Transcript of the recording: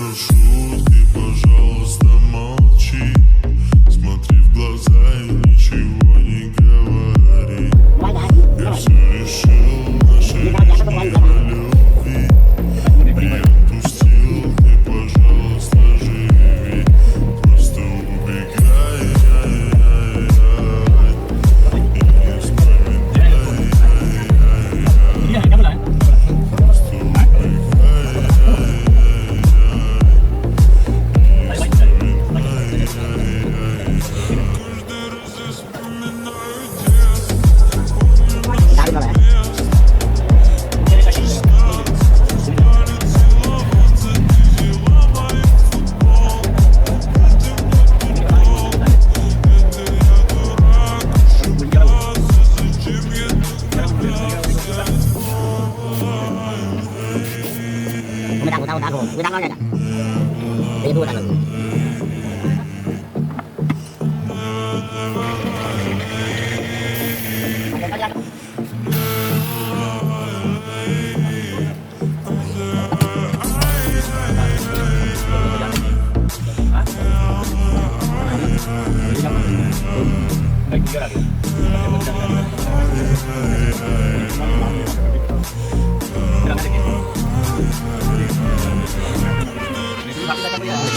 Прошу, ты, пожалуйста, молчи. Смотри в глаза и ничего не говори. Я все решил, наши решения любви. Не отпустил, ты, пожалуйста, живи. Просто убегай, и не вспоминай. Просто Người ta ngon rồi nè. Đi mua thằng. Hãy subscribe cho kênh Ghiền Mì Gõ để không bỏ lỡ những video hấp dẫn.